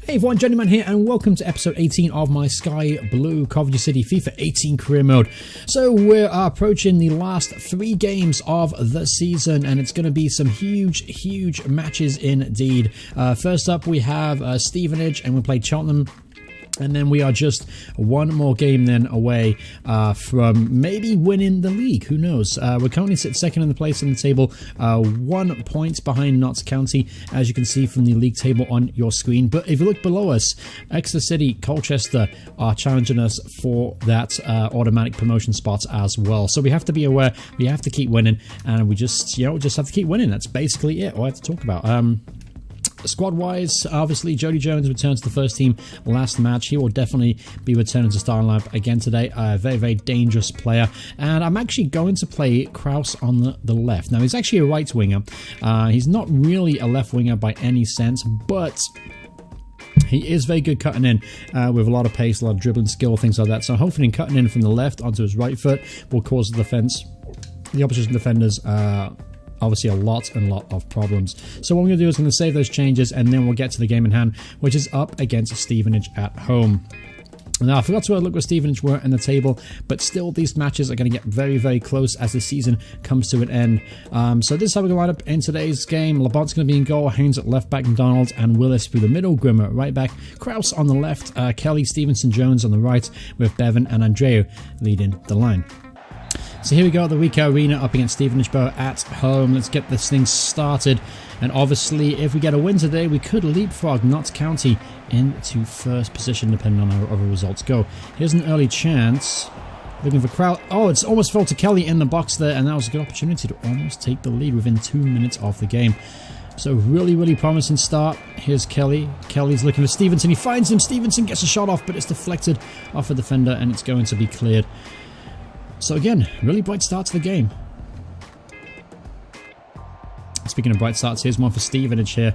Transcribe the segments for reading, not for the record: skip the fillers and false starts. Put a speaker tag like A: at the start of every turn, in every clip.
A: Hey everyone, Gentleman here, and welcome to episode 18 of my Sky Blue Coventry City FIFA 18 career mode. So we're approaching the last 3 games of the season, and it's going to be some huge matches indeed. First up, we have Stevenage, and we play Cheltenham. And then we are just one more game then away from maybe winning the league. Who knows? We're currently second in the place in the table, 1 point behind Notts County, as you can see from the league table on your screen. But if you look below us, Exeter City, Colchester are challenging us for that automatic promotion spot as well. So we have to be aware. We have to keep winning, and we just have to keep winning. That's basically it. All I have to talk about. Squad-wise, obviously, Jody Jones returned to the first team last match. He will definitely be returning to starting lineup again today. A very dangerous player. And I'm actually going to play Kraus on the left. Now, he's actually a right winger. He's not really a left winger by any sense, but he is very good cutting in with a lot of pace, a lot of dribbling skill, things like that. So hopefully cutting in from the left onto his right foot will cause the opposition defenders obviously a lot of problems. So what we're going to do is going to save those changes, and then we'll get to the game in hand, which is up against Stevenage at home. Now, I forgot to look where Stevenage were in the table, but still these matches are going to get very close as the season comes to an end. So this is how we're going to line up in today's game. Labont's going to be in goal, Haynes at left back, McDonald and Willis through the middle, Grimmer at right back, Kraus on the left, Kelly, Stevenson, Jones on the right, with Bevan and Andreu leading the line. So here we go at the Ricoh Arena up against Stevenage at home. Let's get this thing started. And obviously, if we get a win today, we could leapfrog Notts County into first position, depending on how other results go. Here's an early chance. Looking for Kraus. Oh, it's almost fell to Kelly in the box there, and that was a good opportunity to almost take the lead within 2 minutes of the game. So really promising start. Here's Kelly. Kelly's looking for Stevenson. He finds him. Stevenson gets a shot off, but it's deflected off a defender, and it's going to be cleared. So again, really bright start to the game. Speaking of bright starts, here's one for Stevenage here.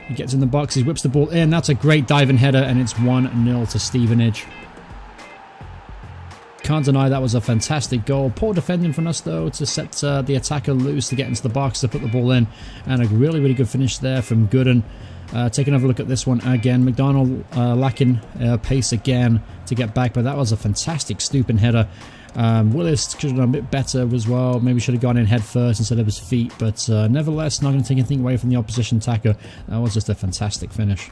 A: He gets in the box, he whips the ball in. That's a great diving header, and it's 1-0 to Stevenage. Can't deny that was a fantastic goal. Poor defending from us, though, to set the attacker loose to get into the box to put the ball in. And a really good finish there from Gooden. Take another look at this one again. McDonald lacking pace again to get back, but that was a fantastic stooping header. Willis could have done a bit better as well. Maybe should have gone in head first instead of his feet, but nevertheless, not going to take anything away from the opposition attacker. That was just a fantastic finish.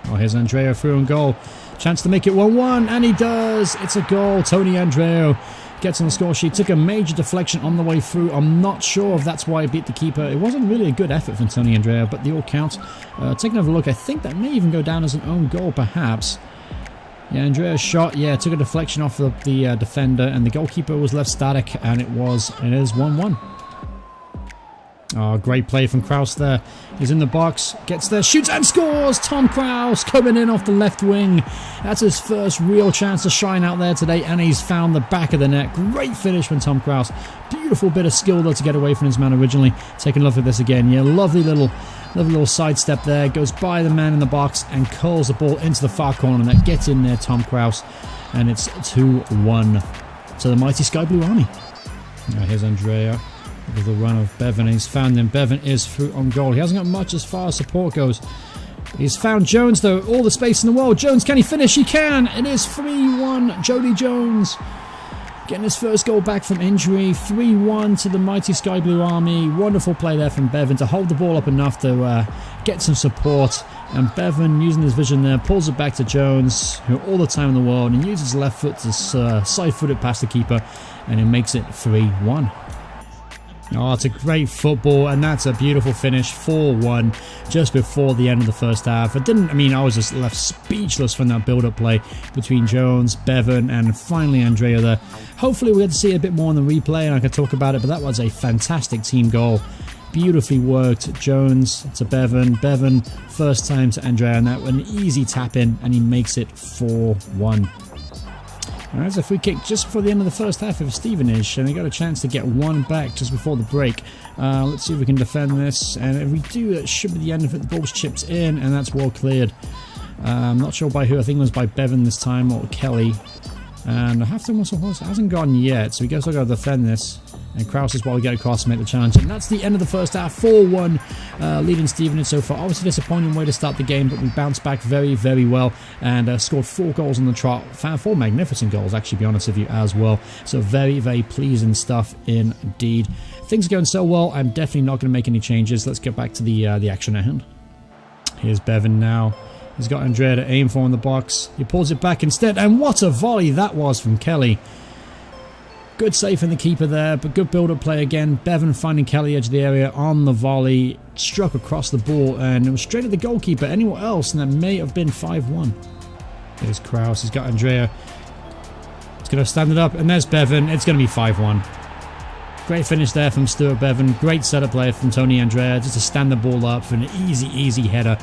A: Oh, here's Andreu through on goal. Chance to make it 1-1, and he does. It's a goal. Tony Andreu gets on the score sheet. Took a major deflection on the way through. I'm not sure if that's why he beat the keeper. It wasn't really a good effort from Tony Andreu, but the all count. Take another look. I think that may even go down as an own goal, perhaps. Yeah, Andrea's shot, took a deflection off the defender, and the goalkeeper was left static, and it is 1-1. Oh, great play from Kraus there. He's in the box, gets there, shoots and scores! Tom Kraus coming in off the left wing. That's his first real chance to shine out there today, and he's found the back of the net. Great finish from Tom Kraus. Beautiful bit of skill, though, to get away from his man originally. Taking a look at this again. Yeah, lovely little sidestep there. Goes by the man in the box and curls the ball into the far corner. And that gets in there, Tom Kraus. And it's 2-1 to the mighty Sky Blue Army. Now here's Andrea with the run of Bevan. He's found him. Bevan is through on goal. He hasn't got much as far as support goes. He's found Jones, though. All the space in the world. Jones, can he finish? He can. It is 3-1. Jody Jones getting his first goal back from injury. 3-1 to the mighty Sky Blue Army. Wonderful play there from Bevan to hold the ball up enough to get some support. And Bevan, using his vision there, pulls it back to Jones, who all the time in the world, and uses his left foot to side-foot it past the keeper, and he makes it 3-1. Oh, it's a great football, and that's a beautiful finish, 4-1, just before the end of the first half. I was just left speechless from that build-up play between Jones, Bevan, and finally Andrea there. Hopefully we'll get to see a bit more in the replay, and I can talk about it, but that was a fantastic team goal. Beautifully worked. Jones to Bevan, Bevan first time to Andrea, and that was an easy tap in, and he makes it 4-1. There's a free kick just before the end of the first half of Stevenage, and they got a chance to get one back just before the break. Let's see if we can defend this, and if we do, that should be the end of it. The ball's chipped in, and that's well cleared. I'm not sure by who. I think it was by Bevan this time, or Kelly. And I have to also, it hasn't gone yet, so we guess I've got to defend this. And Kraus as well get across to make the challenge. And that's the end of the first half. 4-1 leading Stevenage so far. Obviously disappointing way to start the game, but we bounced back very, very well and scored 4 goals on the trot. 4 magnificent goals, actually, to be honest with you, as well. So very, very pleasing stuff indeed. Things are going so well, I'm definitely not going to make any changes. Let's get back to the action at hand. Here's Bevan now. He's got Andrea to aim for in the box. He pulls it back instead, and what a volley that was from Kelly. Good save from the keeper there, but good build-up play again. Bevan finding Kelly edge of the area on the volley. Struck across the ball, and it was straight at the goalkeeper. Anyone else, and that may have been 5-1. There's Kraus. He's got Andrea. He's going to stand it up, and there's Bevan. It's going to be 5-1. Great finish there from Stuart Bevan. Great setup play from Tony Andrea, just to stand the ball up for an easy, easy header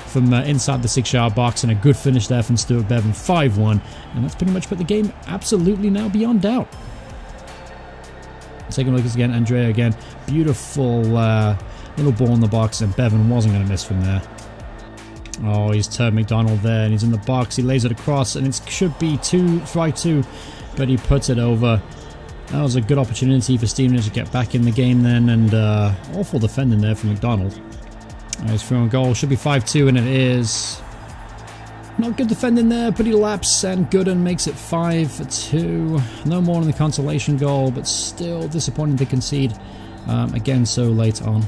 A: from inside the 6-yard box, and a good finish there from Stuart Bevan. 5-1, and that's pretty much put the game absolutely now beyond doubt. Taking a look again, Andrea again. Beautiful little ball in the box, and Bevan wasn't going to miss from there. Oh, he's turned McDonald there, and he's in the box. He lays it across, and it should be 2-2, but he puts it over. That was a good opportunity for Stevenage to get back in the game then, and awful defending there from McDonald. He's through on goal. Should be 5-2, and it is. Not good defending there, but he laps, and Gooden makes it 5-2. No more on the consolation goal, but still disappointing to concede again so late on.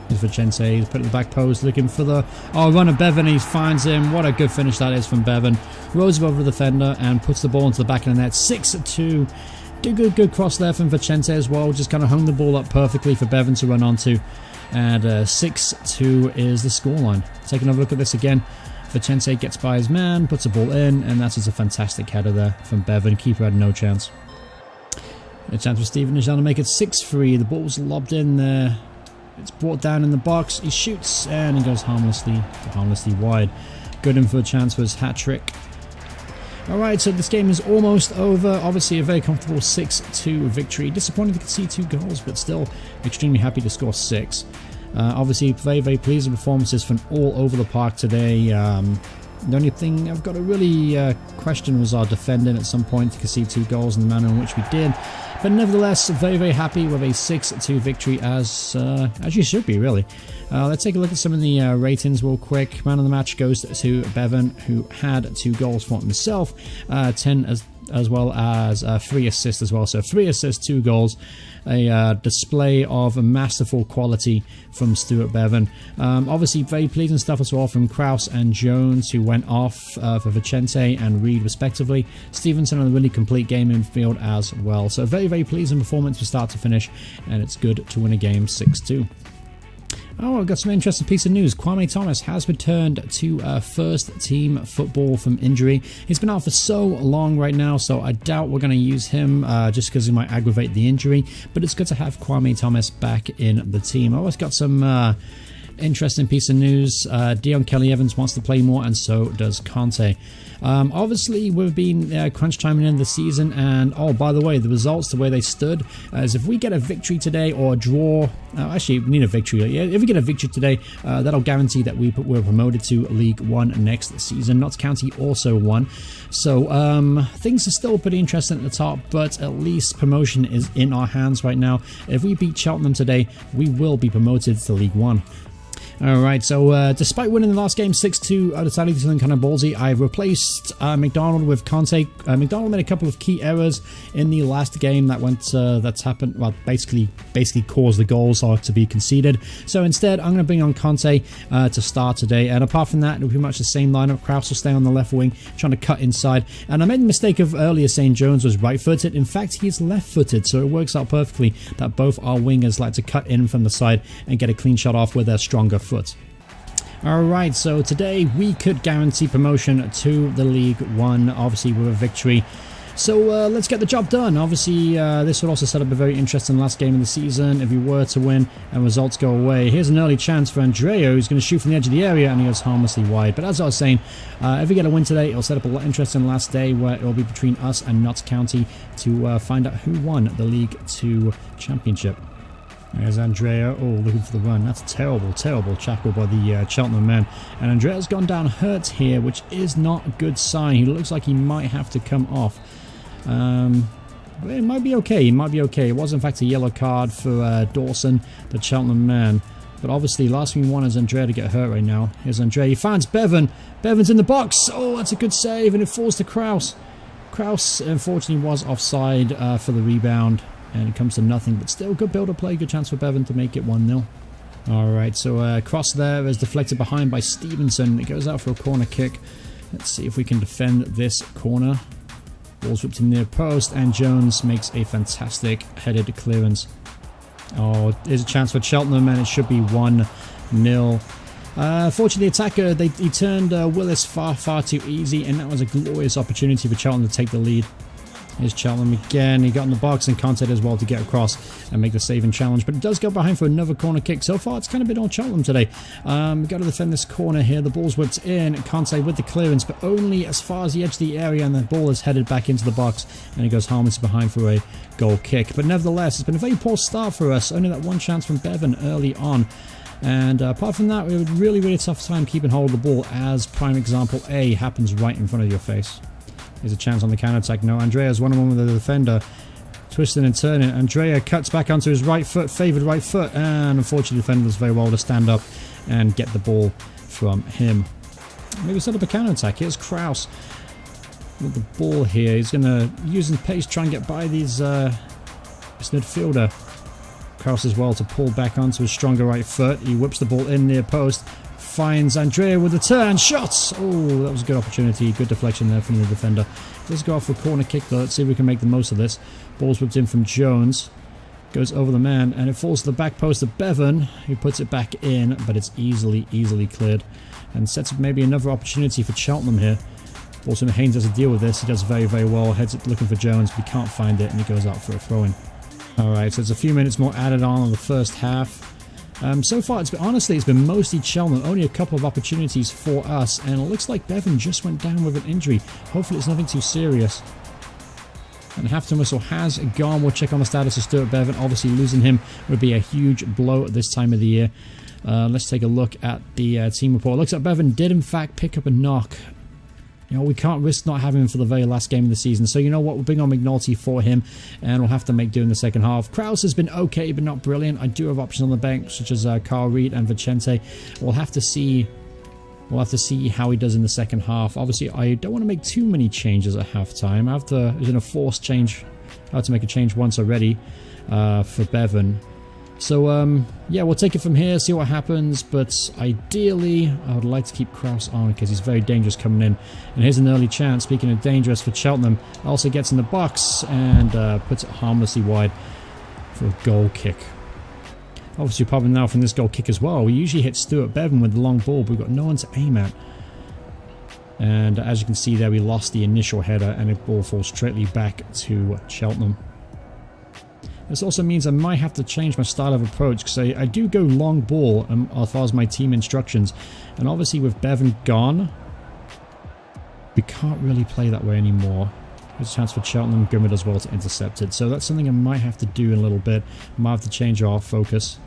A: Here's Vicente. He's put it at the back post, looking for the run of Bevan. He finds him. What a good finish that is from Bevan. Rose above the defender and puts the ball into the back of the net. 6-2. Good cross there from Vicente as well. Just kind of hung the ball up perfectly for Bevan to run onto. And 6-2 is the scoreline. Taking another look at this again. Vicente gets by his man, puts the ball in, and that's just a fantastic header there from Bevan. Keeper had no chance. A chance for Stevenage now to make it 6-3. The ball's lobbed in there. It's brought down in the box. He shoots, and he goes harmlessly wide. Gooden for a chance for his hat-trick. Alright, so this game is almost over. Obviously a very comfortable 6-2 victory. Disappointing to concede 2 goals, but still extremely happy to score 6. Obviously very, very pleasing performances from all over the park today. The only thing I've got to really question was our defending at some point to concede 2 goals in the manner in which we did. But nevertheless, very, very happy with a 6-2 victory, as you should be, really. Let's take a look at some of the ratings real quick. Man of the match goes to Bevan, who had 2 goals for himself, 10 as well as 3 assists as well. So 3 assists, 2 goals. A display of a masterful quality from Stuart Bevan. Obviously very pleasing stuff as well from Kraus and Jones, who went off for Vicente and Reed respectively. Stevenson on a really complete game in field as well. So very, very pleasing performance from start to finish, and it's good to win a game 6-2. Oh, I've got some interesting piece of news. Kwame Thomas has returned to first team football from injury. He's been out for so long right now, so I doubt we're going to use him just because he might aggravate the injury. But it's good to have Kwame Thomas back in the team. I always got some interesting piece of news. Dion Kelly-Evans wants to play more, and so does Conte. Obviously, we've been crunch time in the season, and oh, by the way, the results, the way they stood, is if we get a victory today or a draw, actually, we need a victory. If we get a victory today, that'll guarantee that we're promoted to League One next season. Notts County also won, so things are still pretty interesting at the top, but at least promotion is in our hands right now. If we beat Cheltenham today, we will be promoted to League One. Alright, so despite winning the last game 6-2, I decided to do something kind of ballsy. I replaced McDonald with Conte. McDonald made a couple of key errors in the last game that's happened, well, basically caused the goals to be conceded. So instead, I'm going to bring on Conte to start today. And apart from that, it'll be pretty much the same lineup. Kraus will stay on the left wing, trying to cut inside. And I made the mistake of earlier saying Jones was right-footed. In fact, he's left-footed, so it works out perfectly that both our wingers like to cut in from the side and get a clean shot off with their stronger foot. Alright, so today we could guarantee promotion to the League One, obviously with a victory. So let's get the job done. Obviously, this would also set up a very interesting last game of the season if we were to win and results go away. Here's an early chance for Andrea, who's going to shoot from the edge of the area, and he goes harmlessly wide. But as I was saying, if we get a win today, it'll set up a interesting last day where it will be between us and Notts County to find out who won the League 2 Championship. There's Andrea, looking for the run. That's a terrible, terrible tackle by the Cheltenham man. And Andrea's gone down hurt here, which is not a good sign. He looks like he might have to come off. But it might be okay. It might be okay. It was, in fact, a yellow card for Dawson, the Cheltenham man. But obviously, last thing we want is Andrea to get hurt right now. Here's Andrea. He finds Bevan. Bevan's in the box. Oh, that's a good save, and it falls to Kraus. Kraus, unfortunately, was offside for the rebound, and it comes to nothing. But still, good build-up play. Good chance for Bevan to make it 1-0. Alright, so cross there is deflected behind by Stevenson. It goes out for a corner kick. Let's see if we can defend this corner. Ball's whipped in near post, and Jones makes a fantastic headed clearance. Oh, there's a chance for Cheltenham, and it should be 1-0. Fortunately, the attacker, he turned Willis far too easy, and that was a glorious opportunity for Cheltenham to take the lead. Here's Cheltenham again. He got in the box and Conte as well to get across and make the save and challenge. But it does go behind for another corner kick. So far, it's kind of been on Cheltenham today. We've got to defend this corner here. The ball's whipped in. Conte with the clearance, but only as far as the edge of the area. And the ball is headed back into the box. And it goes harmless behind for a goal kick. But nevertheless, it's been a very poor start for us. Only that one chance from Bevan early on. And apart from that, we had a really tough time keeping hold of the ball, as prime example A happens right in front of your face. There's a chance on the counter-attack. No, Andrea's one-on-one with the defender. Twisting and turning. Andrea cuts back onto his right foot, favoured right foot. And unfortunately, the defender does very well to stand up and get the ball from him. Maybe set up a counter-attack. Here's Kraus with the ball here. He's going to use his pace, try and get by this midfielder. Kraus as well to pull back onto his stronger right foot. He whips the ball in near post. Finds Andrea with the turn. Shots! Oh, that was a good opportunity. Good deflection there from the defender. Does go off for a corner kick though. Let's see if we can make the most of this. Ball's whipped in from Jones. Goes over the man, and it falls to the back post of Bevan, who puts it back in, but it's easily cleared. And sets up maybe another opportunity for Cheltenham here. Also, Haynes has to deal with this. He does very well. Heads up looking for Jones, but he can't find it, and he goes out for a throw-in. Alright, so there's a few minutes more added on in the first half. So far, honestly, it's been mostly Cheltenham. Only a couple of opportunities for us, and it looks like Bevan just went down with an injury. Hopefully, it's nothing too serious. And half-time whistle has gone. We'll check on the status of Stuart Bevan. Obviously, losing him would be a huge blow at this time of the year. Let's take a look at the team report. Looks like Bevan did, in fact, pick up a knock. You know, we can't risk not having him for the very last game of the season. So, you know what? We'll bring on McNulty for him, and we'll have to make do in the second half. Kraus has been okay, but not brilliant. I do have options on the bench, such as Carl Reed and Vicente. We'll have to see how he does in the second half. Obviously, I don't want to make too many changes at halftime. There's a forced change. I have to make a change once already for Bevan. So, yeah, we'll take it from here, see what happens, but ideally, I would like to keep Kraus on because he's very dangerous coming in. And here's an early chance, speaking of dangerous for Cheltenham, also gets in the box and puts it harmlessly wide for a goal kick. Obviously, probably now from this goal kick as well. We usually hit Stuart Bevan with the long ball, but we've got no one to aim at. And as you can see there, we lost the initial header, and the ball falls straightly back to Cheltenham. This also means I might have to change my style of approach, because I do go long ball as far as my team instructions. And obviously with Bevan gone, we can't really play that way anymore. There's a chance for Cheltenham, Grimwood as well to intercept it. So that's something I might have to do in a little bit. I might have to change our focus.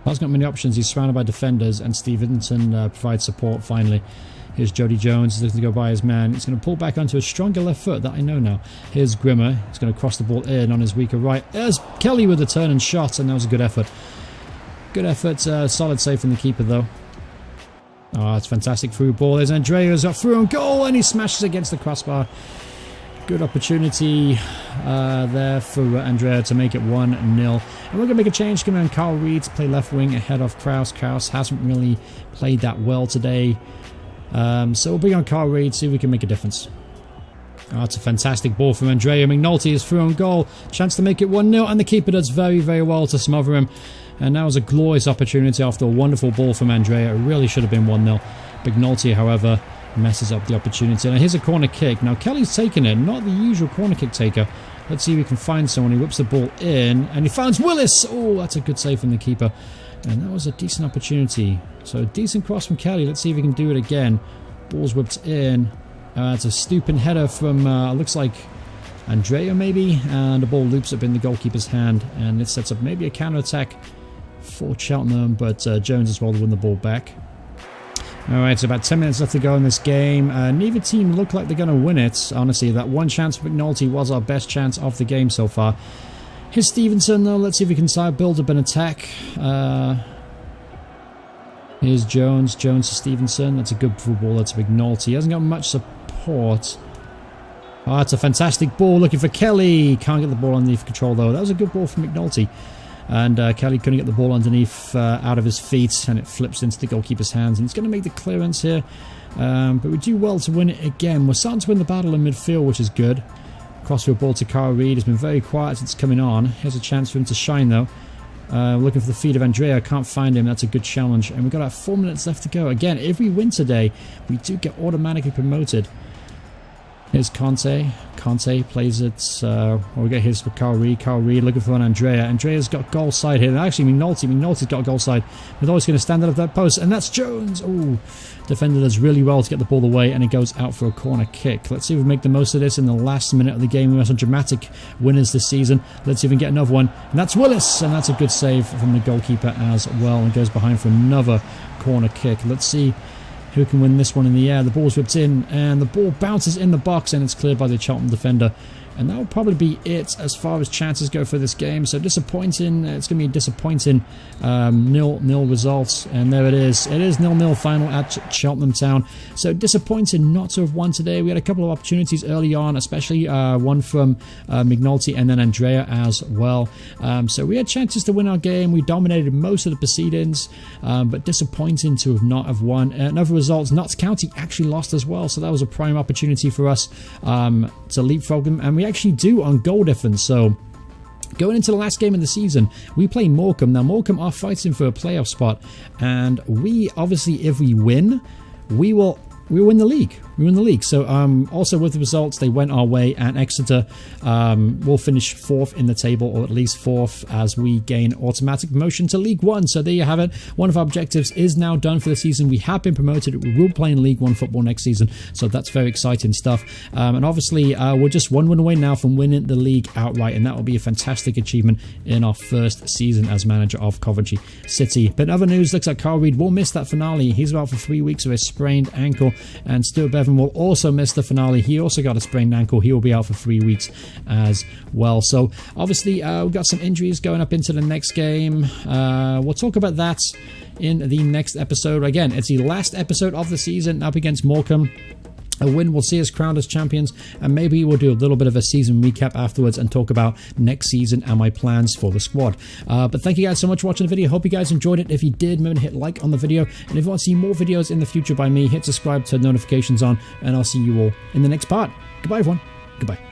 A: He's got many options. He's surrounded by defenders, and Stevenson provides support finally. Here's Jody Jones. He's looking to go by his man. He's going to pull back onto a stronger left foot that I know now. Here's Grimmer. He's going to cross the ball in on his weaker right. There's Kelly with the turn and shot, and that was a good effort. Good effort. Solid save from the keeper, though. Oh, it's fantastic through ball. There's Andrea who's got through and goal, and he smashes against the crossbar. Good opportunity there for Andrea to make it 1-0. And we're going to make a change. Coming on Carl Reed to play left wing ahead of Kraus. Kraus hasn't really played that well today. So we'll bring on Carl Reed, see if we can make a difference. Oh, it's a fantastic ball from Andrea. McNulty is through on goal. Chance to make it 1-0, and the keeper does very, very well to smother him. And that was a glorious opportunity after a wonderful ball from Andrea. It really should have been 1-0. McNulty, however, messes up the opportunity. Now here's a corner kick. Now Kelly's taking it, not the usual corner kick taker. Let's see if we can find someone. He whips the ball in, and he finds Willis. Oh, that's a good save from the keeper. And that was a decent opportunity. So a decent cross from Kelly. Let's see if we can do it again. Ball's whipped in. It's a stooping header from, looks like Andrea maybe. And the ball loops up in the goalkeeper's hand. And it sets up maybe a counter-attack for Cheltenham. But Jones as well to win the ball back. Alright, so about 10 minutes left to go in this game. Neither team look like they're going to win it. Honestly, that one chance for McNulty was our best chance of the game so far. Here's Stevenson, though. Let's see if we can build up an attack. Here's Jones. Jones to Stevenson. That's a good football. That's McNulty. He hasn't got much support. Oh, that's a fantastic ball. Looking for Kelly. Can't get the ball underneath control, though. That was a good ball from McNulty. And Kelly couldn't get the ball underneath out of his feet, and it flips into the goalkeeper's hands. And he's going to make the clearance here. But we do well to win it again. We're starting to win the battle in midfield, which is good. Crossfield ball to Carl Reid. Has been very quiet since coming on. Here's a chance for him to shine, though. Looking for the feet of Andrea. Can't find him. That's a good challenge. And we've got about 4 minutes left to go. Again, if we win today, we do get automatically promoted. Here's Conte. Conte plays it. We get his for Carl Reid. Carl Reid looking for an Andrea. Andrea's got goal side here. And actually, McNulty's got a goal side. But always going to stand out of that post. And that's Jones. Oh, defender does really well to get the ball away. And it goes out for a corner kick. Let's see if we make the most of this in the last minute of the game. We have some dramatic winners this season. Let's see if we can get another one. And that's Willis. And that's a good save from the goalkeeper as well. And goes behind for another corner kick. Let's see who can win this one in the air. The ball's whipped in, and the ball bounces in the box, and it's cleared by the Cheltenham defender. And that will probably be it as far as chances go for this game. So disappointing. It's going to be a disappointing 0-0 results. And there it is. It is 0-0 final at Cheltenham Town. So disappointing not to have won today. We had a couple of opportunities early on, especially one from McNulty and then Andrea as well. So we had chances to win our game. We dominated most of the proceedings, but disappointing to have won. In other results, Notts County actually lost as well. So that was a prime opportunity for us to leapfrog them. And we actually do on goal difference. So going into the last game of the season, we play Morecambe. Now Morecambe are fighting for a playoff spot, and we obviously, if we win, we win the league. We win the league. So also with the results, they went our way, and Exeter will finish 4th in the table, or at least 4th, as we gain automatic promotion to League One. So there you have it. One of our objectives is now done for the season. We have been promoted. We will play in League One football next season. So that's very exciting stuff. And obviously, we're just one win away now from winning the league outright, and that will be a fantastic achievement in our first season as manager of Coventry City. But in other news, looks like Carl Reid will miss that finale. He's out for 3 weeks with a sprained ankle, and Stuart Bevan will also miss the finale. He also got a sprained ankle. He will be out for 3 weeks as well. So obviously we've got some injuries going up into the next game. We'll talk about that in the next episode. Again, it's the last episode of the season up against Morecambe. A win will see us crowned as champions, and maybe we'll do a little bit of a season recap afterwards and talk about next season and my plans for the squad. But thank you guys so much for watching the video. Hope you guys enjoyed it. If you did, remember to hit like on the video, and if you want to see more videos in the future by me, hit subscribe, turn notifications on, and I'll see you all in the next part. Goodbye, everyone. Goodbye.